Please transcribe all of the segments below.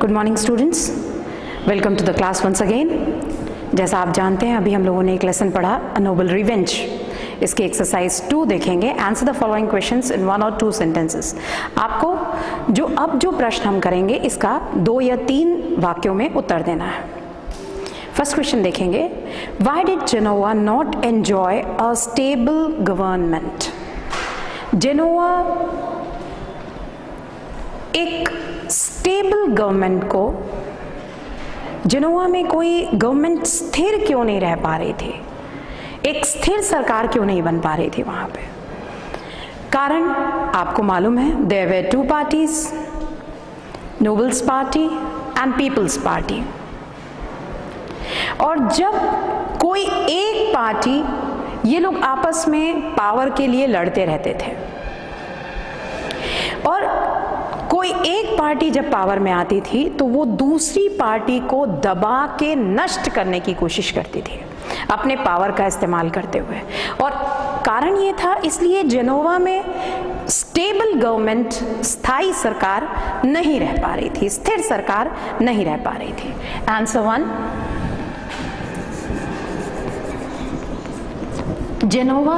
Good morning students, welcome to the class once again. जैसा आप जानते हैं अभी हम लोगों ने एक लेसन पढ़ा अ नोबल रिवेंज। इसके एक्सरसाइज 2 देखेंगे। Answer the following questions in 1 और 2 सेंटेंसेस। आपको जो प्रश्न हम करेंगे इसका 2 या 3 वाक्यों में उत्तर देना है। फर्स्ट क्वेश्चन देखेंगे, why did Genoa not enjoy a stable government. Genoa एक स्टेबल गवर्नमेंट को, जेनोवा में कोई गवर्नमेंट स्थिर क्यों नहीं रह पा रही थी, एक स्थिर सरकार क्यों नहीं बन पा रही थी वहां पे। कारण आपको मालूम है, there were 2 parties, nobles party and people's party. और जब कोई एक पार्टी, ये लोग आपस में पावर के लिए लड़ते रहते थे और कोई एक पार्टी जब पावर में आती थी तो वो दूसरी पार्टी को दबा के नष्ट करने की कोशिश करती थी अपने पावर का इस्तेमाल करते हुए। और कारण ये था, इसलिए जेनोवा में स्टेबल गवर्नमेंट, स्थायी सरकार नहीं रह पा रही थी, स्थिर सरकार नहीं रह पा रही थी। Answer 1, Genoa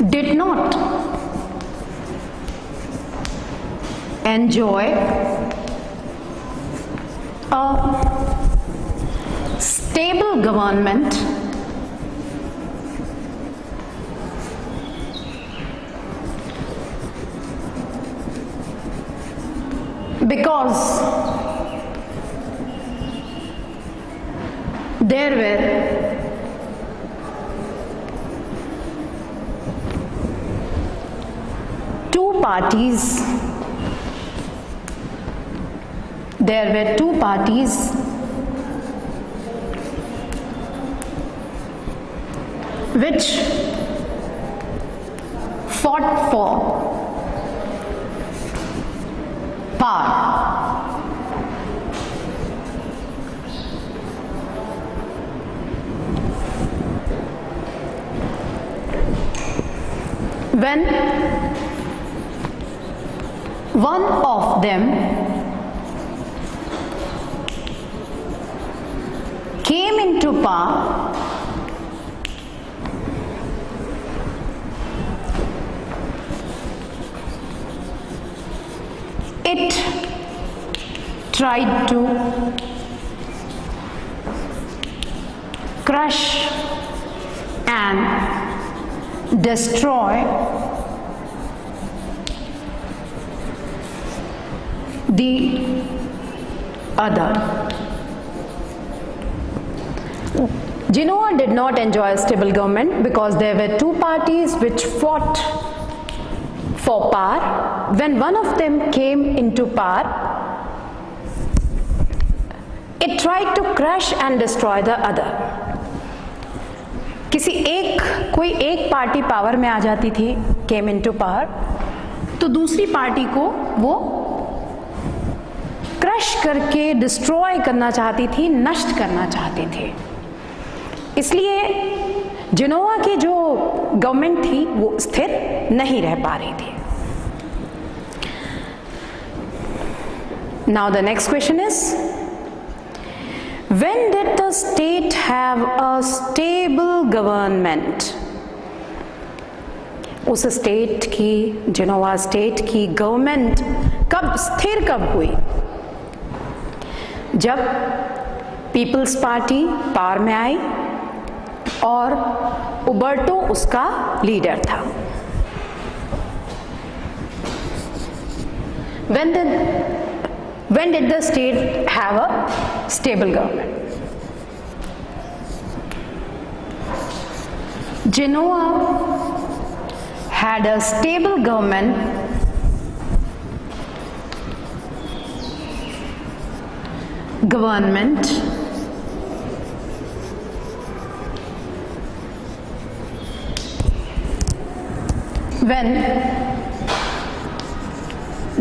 did not enjoy a stable government because there were two parties which fought for power. When one of them came into power, it tried to crush and destroy the other. Genoa did not enjoy a stable government because there were 2 parties which fought for power. When one of them came into power, it tried to crush and destroy the other. कोई एक party power में आ जाती थी, came into power, तो दूसरी party को वो crush करके डिस्ट्रॉय करना चाहती थी, नष्ट करना चाहती थी। इसलिए जेनोवा की जो गवर्नमेंट थी वो स्थिर नहीं रह पा रही थी। Now the next question is, when did the state have a stable government. उस स्टेट की, जेनोवा स्टेट की गवर्नमेंट कब हुई? जब पीपल्स पार्टी पावर में आई और उबर्टो उसका लीडर था। When did the state have a stable government? Genoa had a stable government when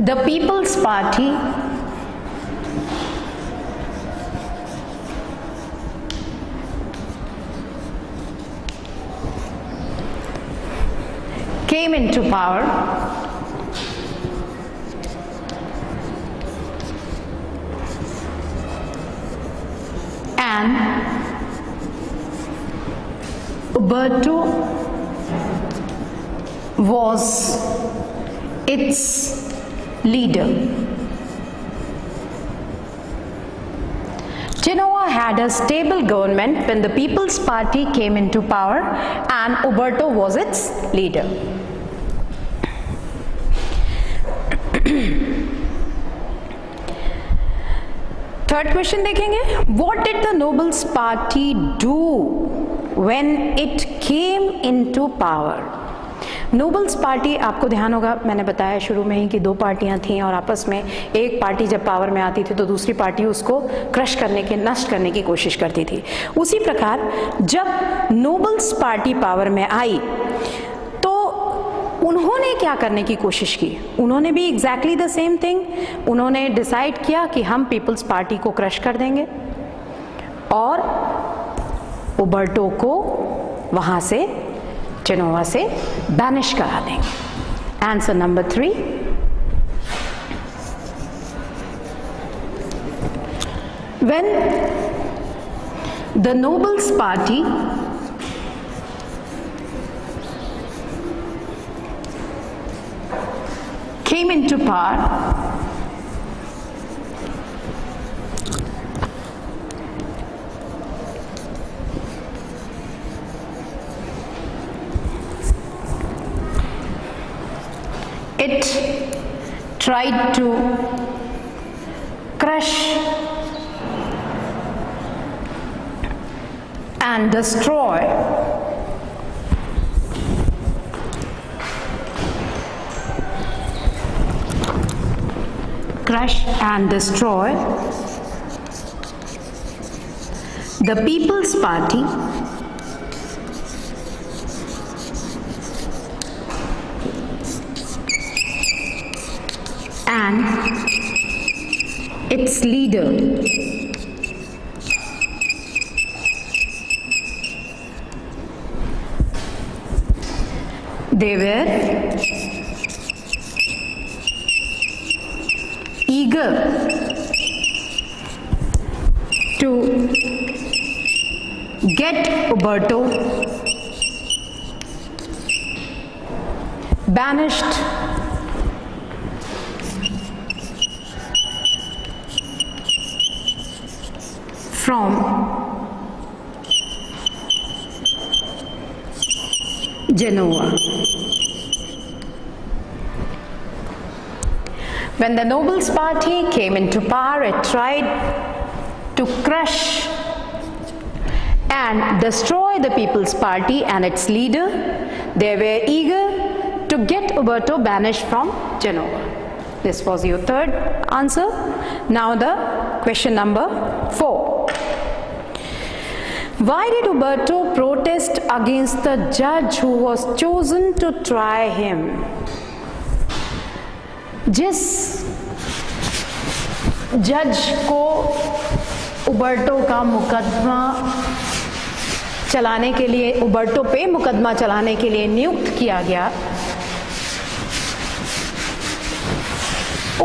the People's Party came into power Uberto was its leader. Genoa had a stable government when the People's Party came into power and Uberto was its leader. Third question देखेंगे. What did the Nobles Party do when it came into power? Nobles party, आपको ध्यान होगा मैंने बताया शुरू में ही कि दो पार्टियां थीं और आपस में एक पार्टी जब पावर में आती थी तो दूसरी पार्टी उसको क्रश करने के, नष्ट करने की कोशिश करती थी. उसी प्रकार जब नोबल्स पार्टी पावर में आई तो उन्होंने क्या करने की कोशिश की? उन्होंने भी एग्जैक्टली द सेम थिंग. उन्होंने डिसाइड किया कि हम पीपल्स पार्टी को क्रश कर देंगे और उबर्टो को वहां से, जेनोवा से बैनिश करा देंगे. Answer number 3. When the Nobles Party came into power, it tried to crush and destroy the People's Party and its leader. They were eager to get Uberto banished from Genoa. When the Nobles Party came into power, it tried to crush and destroy the People's Party and its leader. They were eager to get Uberto banished from Genoa. This was your third answer. Now the question number 4. Why did Uberto protest against the judge who was chosen to try him? जिस जज को उबर्टो का मुकदमा चलाने के लिए, उबर्टो पे मुकदमा चलाने के लिए नियुक्त किया गया,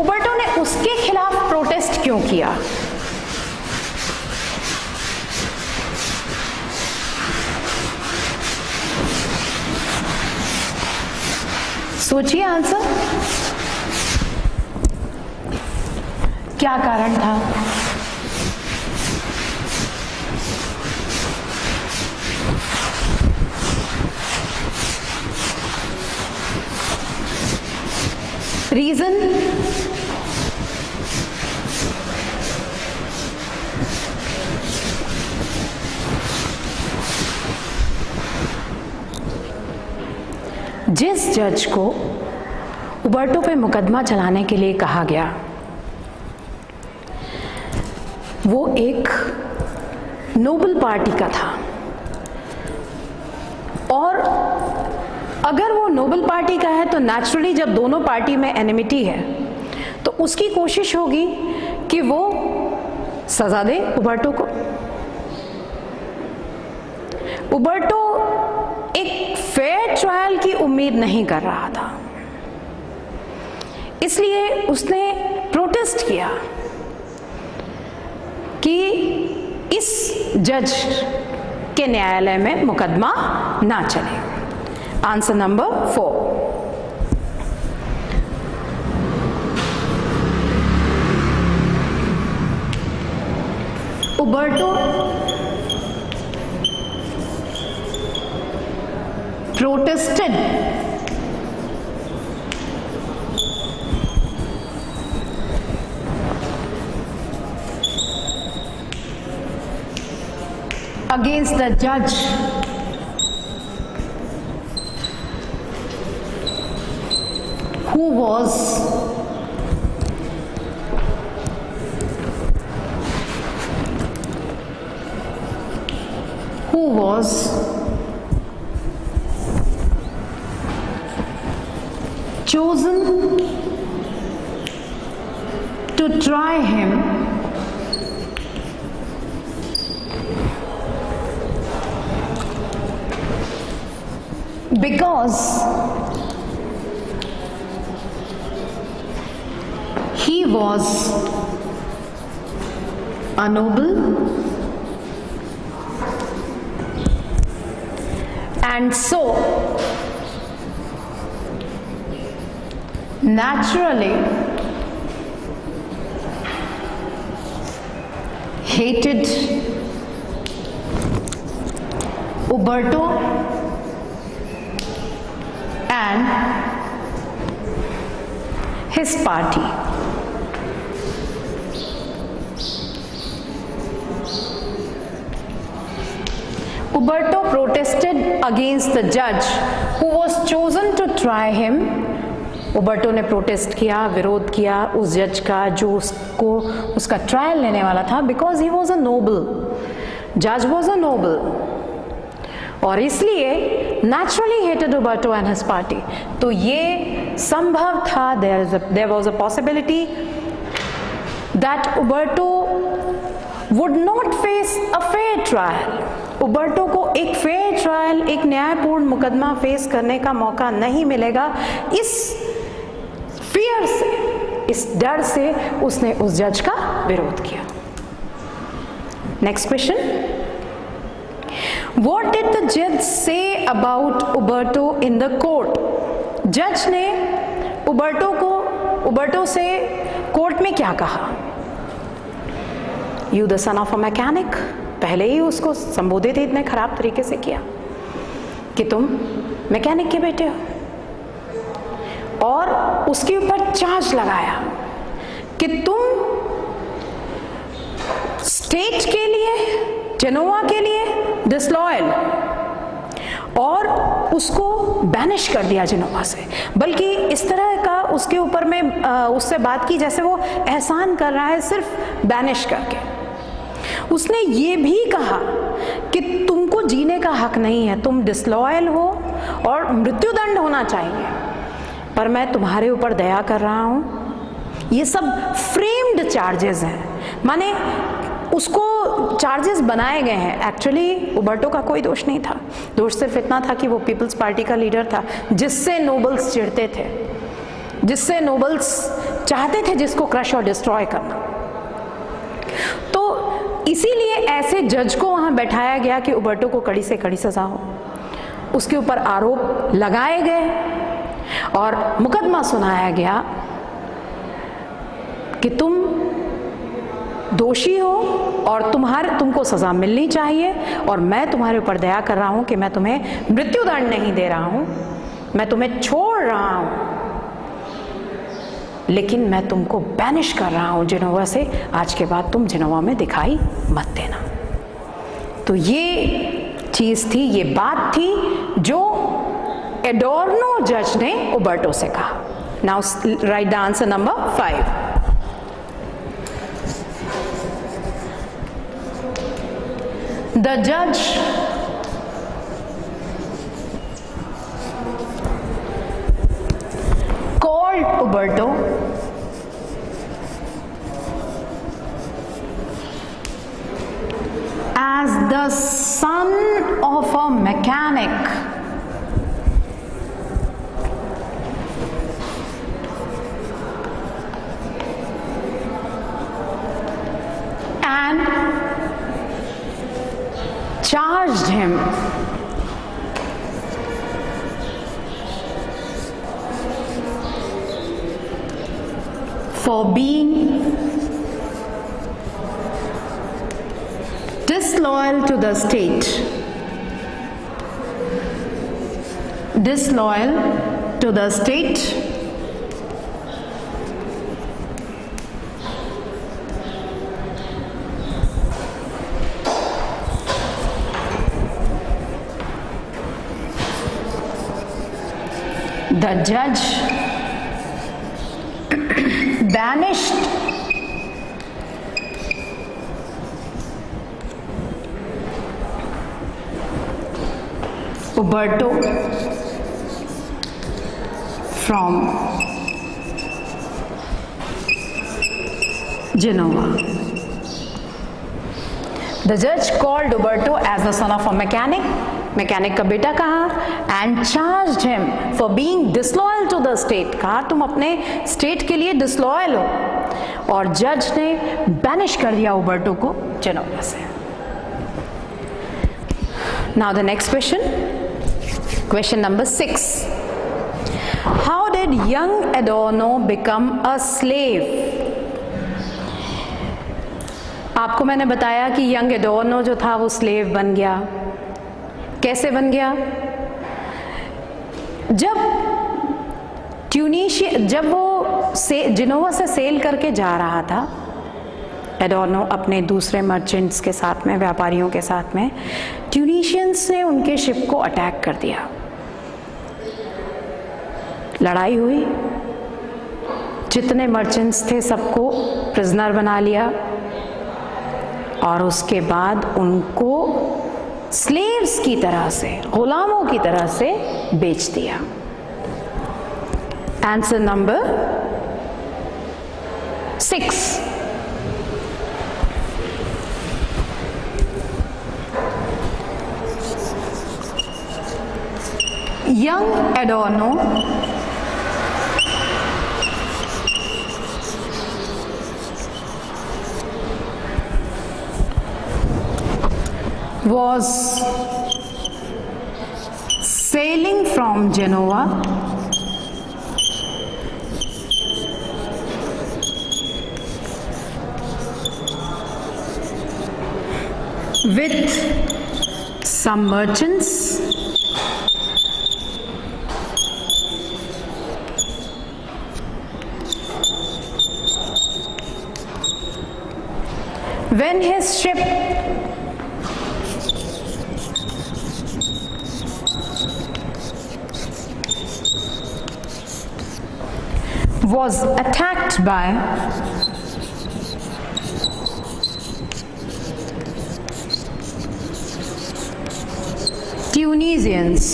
उबर्टो ने उसके खिलाफ प्रोटेस्ट क्यों किया? सोचिए आंसर. क्या कारण था? रीजन? जिस जज को उबर्टो पे मुकदमा चलाने के लिए कहा गया वो एक नोबल पार्टी का था और अगर वो नोबल पार्टी का है तो नेचुरली जब दोनों पार्टी में एनिमिटी है तो उसकी कोशिश होगी कि वो सजा दे उबर्टो को. उबर्टो एक फेयर ट्रायल की उम्मीद नहीं कर रहा था, इसलिए उसने प्रोटेस्ट किया कि इस जज कि न्यायालय में मुकदमा ना चले। Answer number 4। उबर्टो protested against the judge who was chosen to try him because he was a noble and so naturally hated Uberto and his party. Uberto protested against the judge who was chosen to try him. उबर्टो ने protest किया, विरोध किया उस जज का जो उसको उसका ट्रायल लेने वाला था, because he was a noble, जज वॉज अ नोबल, और इसलिए naturally hated Uberto and his party. तो ये संभव था, there was a possibility that Uberto would not face a fair trial. Uberto को एक फेयर ट्रायल, एक न्यायपूर्ण मुकदमा फेस करने का मौका नहीं मिलेगा। इस फियर से, इस डर से उसने उस जज का विरोध किया। Next question, what did the जज say about Uberto in the court? जज ने उबर्टो से कोर्ट में क्या कहा? You the son of a mechanic, पहले ही उसको संबोधित इतने खराब तरीके से किया कि तुम मैकेनिक के बेटे हो, और उसके ऊपर चार्ज लगाया कि तुम स्टेट के लिए, जेनोवा के लिए डिसलॉयल, और उसको बैनिश कर दिया जेनोवा से। बल्कि इस तरह का उसके ऊपर में उससे बात की जैसे वो एहसान कर रहा है सिर्फ बैनिश करके। उसने ये भी कहा कि तुमको जीने का हक नहीं है, तुम डिसलॉयल हो और मृत्युदंड होना चाहिए, पर मैं तुम्हारे ऊपर दया कर रहा हूं। ये सब फ्रेम्ड चार्जेस हैं, माने उसको चार्जेस बनाए गए हैं। एक्चुअली उबर्टो का कोई दोष नहीं था, दोष सिर्फ इतना था कि वो पीपल्स पार्टी का लीडर था, जिससे नोबल्स चिढ़ते थे, जिससे नोबल्स चाहते थे जिसको क्रश और डिस्ट्रॉय करना। तो इसीलिए ऐसे जज को वहां बैठाया गया कि उबर्टो को कड़ी से कड़ी सजा हो। उसके ऊपर आरोप लगाए गए और मुकदमा सुनाया गया कि तुम दोषी हो और तुमको सजा मिलनी चाहिए, और मैं तुम्हारे ऊपर दया कर रहा हूं कि मैं तुम्हें मृत्युदंड नहीं दे रहा हूं, मैं तुम्हें छोड़ रहा हूं, लेकिन मैं तुमको बैनिश कर रहा हूं जेनोवा से। आज के बाद तुम जेनोवा में दिखाई मत देना। तो ये चीज थी, ये बात थी जो एडोर्नो जज ने उबर्टो से कहा। Now right the answer number 5। The जज called Uberto as the son of a mechanic and charged him for being disloyal to the state. Disloyal to the state. The judge banished Uberto from Genoa. The judge called Uberto as the son of a mechanic. Mechanic का बेटा कहा and charged him for being disloyal to the state. कहा तुम अपने state के लिए disloyal हो. और जज ने बैनिश कर दिया उबर्टो को जेनोवा से. Now the next question, question number 6. How did young Adorno become a slave? आपको मैंने बताया कि यंग एडोर्नो जो था वो स्लेव बन गया. कैसे बन गया? जब वो जिनोवा से सेल करके जा रहा था, एडोर्नो अपने दूसरे मर्चेंट्स के साथ में, व्यापारियों के साथ में, ट्यूनीशियंस ने उनके शिप को अटैक कर दिया. लड़ाई हुई, जितने मर्चेंट्स थे सबको प्रिजनर बना लिया और उसके बाद उनको स्लेव्स की तरह से, गुलामों की तरह से बेच दिया. Answer number 6. Young Adorno was sailing from Genoa with some merchants when his ship was attacked by Tunisians.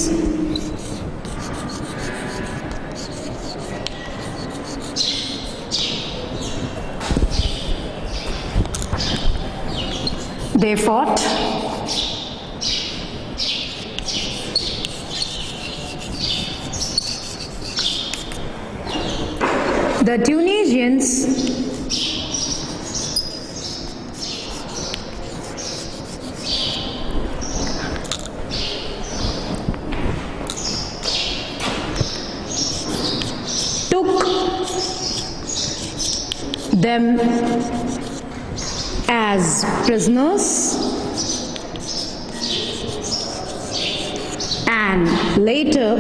They fought. The Tunisians took them as prisoners and later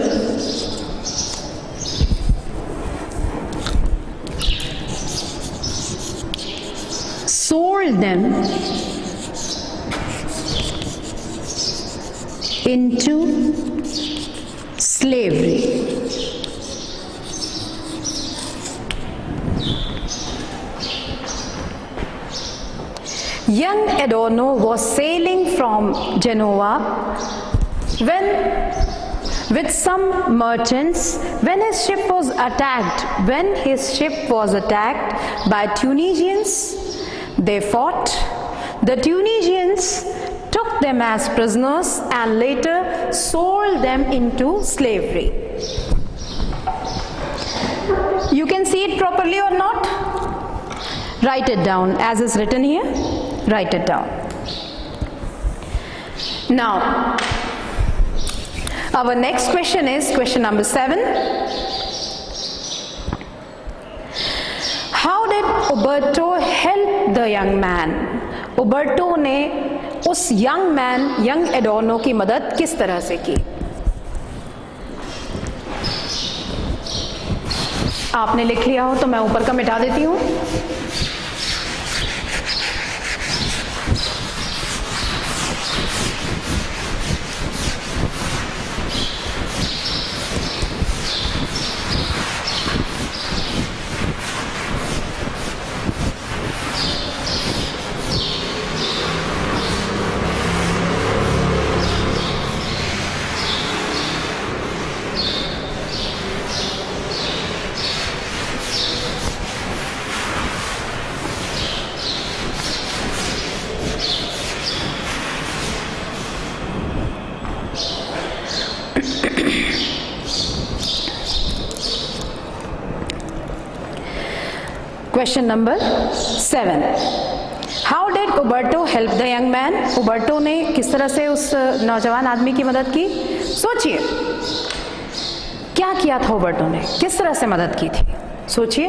sold them into slavery. Young Adorno was sailing from Genoa with some merchants when his ship was attacked by Tunisians. They fought. The Tunisians took them as prisoners and later sold them into slavery. You can see it properly or not? Write it down as is written here. Write it down. Now, our next question is question number 7. How did Uberto help the young man? उबर्टो ने उस young एडोर्नो की मदद किस तरह से की? आपने लिख लिया हो तो मैं ऊपर का मिटा देती हूं। Question number 7. How did Uberto help the young man? उबर्टो ने किस तरह से उस नौजवान आदमी की मदद की? सोचिए, क्या किया था उबर्टो ने, किस तरह से मदद की थी? सोचिए।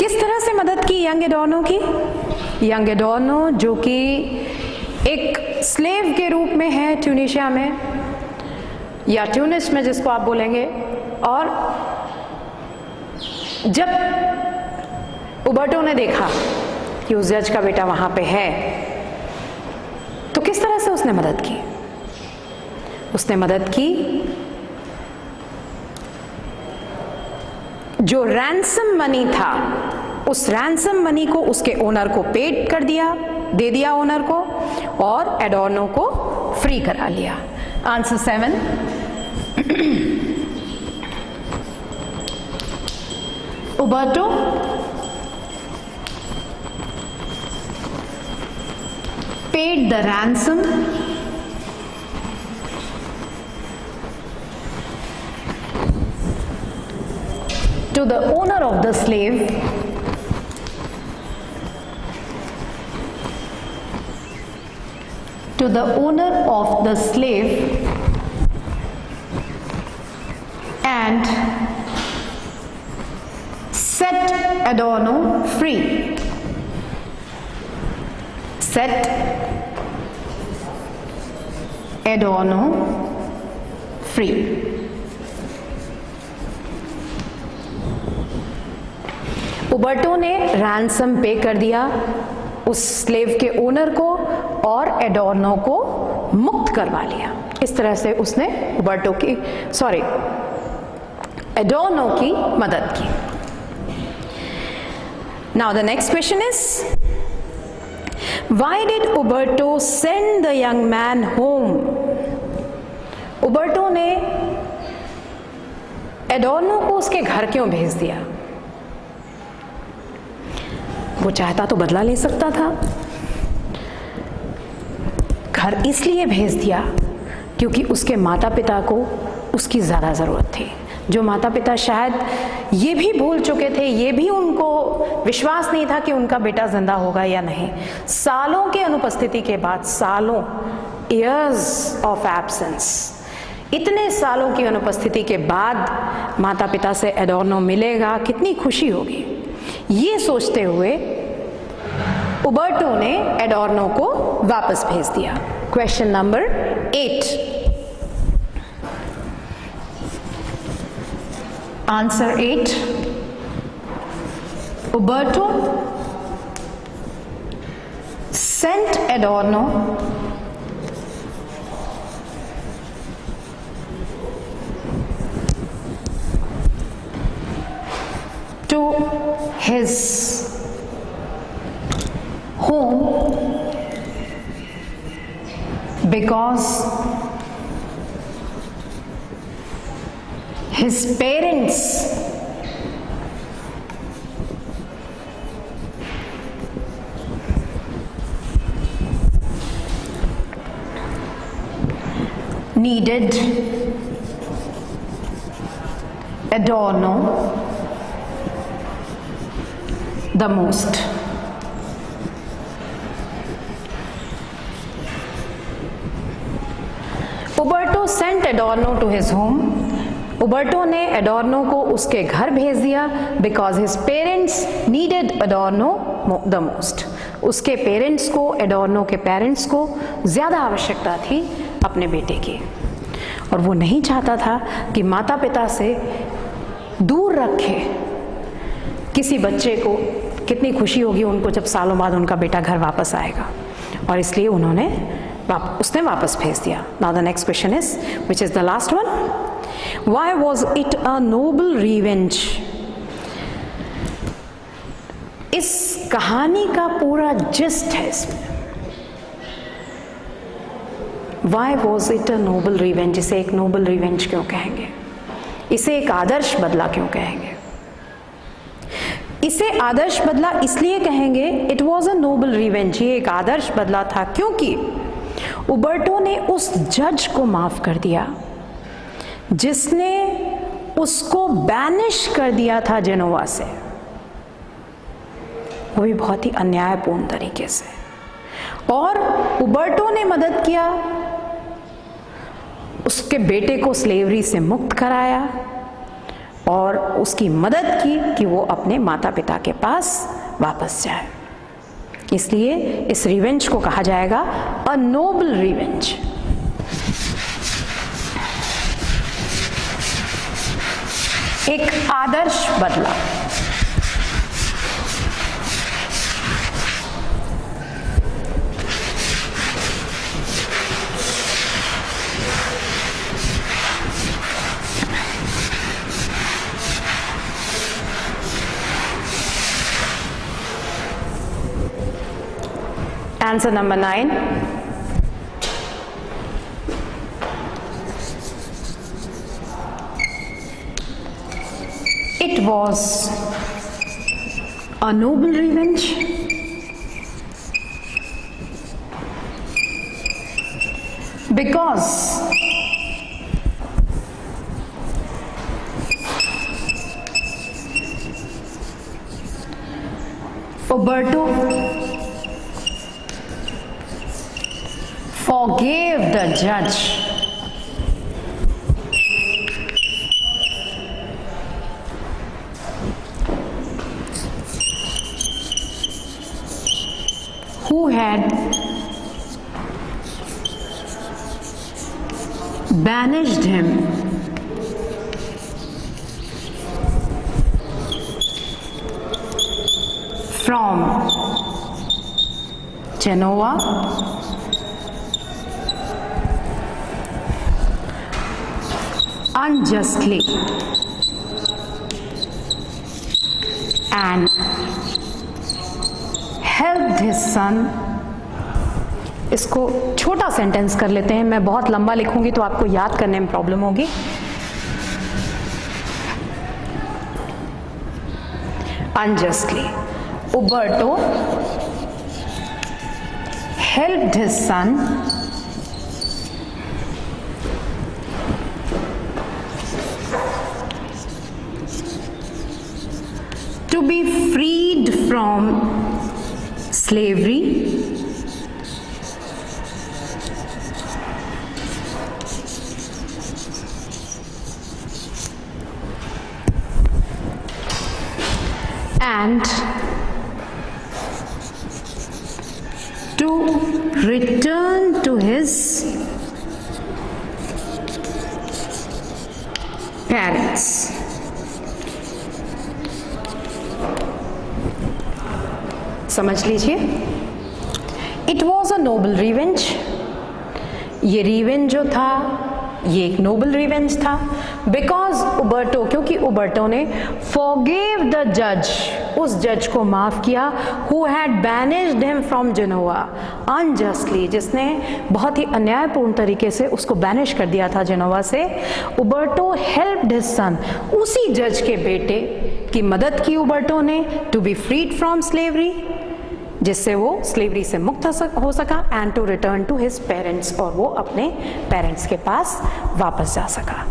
किस तरह से मदद की यंग एडोर्नो की? यंग एडोर्नो जो कि एक स्लेव के रूप में है ट्यूनिशिया में या ट्यूनिस में, जिसको आप बोलेंगे, और जब उबर्टो ने देखा कि उस जज का बेटा वहां पे है तो किस तरह से उसने मदद की? उसने मदद की, जो रैंसम मनी था उस रैंसम मनी को उसके ओनर को पेड कर दिया, दे दिया ओनर को, और एडोर्नो को फ्री करा लिया। Answer 7। Uberto paid the ransom to the owner of the slave and set Adorno free. Set Adorno free. उबर्टो ने रैंसम पे कर दिया उस स्लेव के ओनर को और एडोर्नो को मुक्त करवा लिया। इस तरह से उसने एडोर्नो की मदद की। Now the next question is, why did Uberto send the young man home? Uberto ने एडोर्नो को उसके घर क्यों भेज दिया? वो चाहता तो बदला ले सकता था। घर इसलिए भेज दिया क्योंकि उसके माता पिता को उसकी ज़्यादा ज़रूरत थी। जो माता पिता शायद ये भी भूल चुके थे, ये भी उनको विश्वास नहीं था कि उनका बेटा जिंदा होगा या नहीं। सालों के अनुपस्थिति के बाद, सालों, ईयर्स ऑफ एब्सेंस, इतने सालों की अनुपस्थिति के बाद माता पिता से एडोर्नो मिलेगा, कितनी खुशी होगी। ये सोचते हुए उबर्टो ने एडोर्नो को वापस भेज दिया। Question number 8। Answer 8। Uberto sent Adorno to his home because his parents needed Adorno the most. Uberto sent Adorno to his home. Uberto ने एडोर्नो को उसके घर भेज दिया because his parents needed Adorno the most. उसके parents को, Adorno के parents को ज़्यादा आवश्यकता थी अपने बेटे की, और वो नहीं चाहता था कि माता पिता से दूर रखे किसी बच्चे को. कितनी खुशी होगी उनको जब सालों बाद उनका बेटा घर वापस आएगा, और इसलिए उसने वापस भेज दिया. Now the next question is, which is the last one. Why was it a noble revenge? इस कहानी का पूरा जिस्ट है इसमें. Why was it a noble revenge? इसे एक नोबल रिवेंज क्यों कहेंगे? इसे एक आदर्श बदला क्यों कहेंगे? इसे आदर्श बदला इसलिए कहेंगे, it was a Nobel revenge, ये एक आदर्श बदला था क्योंकि उबर्टो ने उस जज को माफ कर दिया जिसने उसको बैनिश कर दिया था जेनोवा से, वो भी बहुत ही अन्यायपूर्ण तरीके से. और उबर्टो ने मदद किया, उसके बेटे को स्लेवरी से मुक्त कराया और उसकी मदद की कि वो अपने माता पिता के पास वापस जाए. इसलिए इस रिवेंज को कहा जाएगा अ नोबल रिवेंज. एक आदर्श बदला. Answer number 9. It was a noble revenge because Uberto forgave the judge who had banished him from Genoa unjustly and helped his son. इसको छोटा सेंटेंस कर लेते हैं, मैं बहुत लंबा लिखूंगी तो आपको याद करने में प्रॉब्लम होगी. Unjustly, Uberto helped his son to be freed from slavery and to return to his parents. समझ लीजिए, it was a Nobel revenge. ये रिवेंज जो था ये एक नोबल रिवेंज था बिकॉज उबर्टो, क्योंकि उबर्टो ने फॉरगिव द जज, उस जज को माफ किया who had banished him from Genoa unjustly, जिसने बहुत ही अन्यायपूर्ण तरीके से उसको बैनिश कर दिया था जेनोवा से. उबर्टो हेल्प्ड हिज सन, उसी जज के बेटे की मदद की उबर्टो ने to be freed from slavery, जिससे वो स्लेवरी से मुक्त हो सका, and to return to his parents, और वो अपने पेरेंट्स के पास वापस जा सका.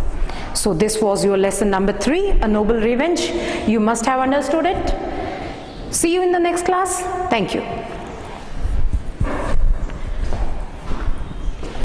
So this was your lesson number 3, a noble revenge. You must have understood it. See you in the next class. Thank you.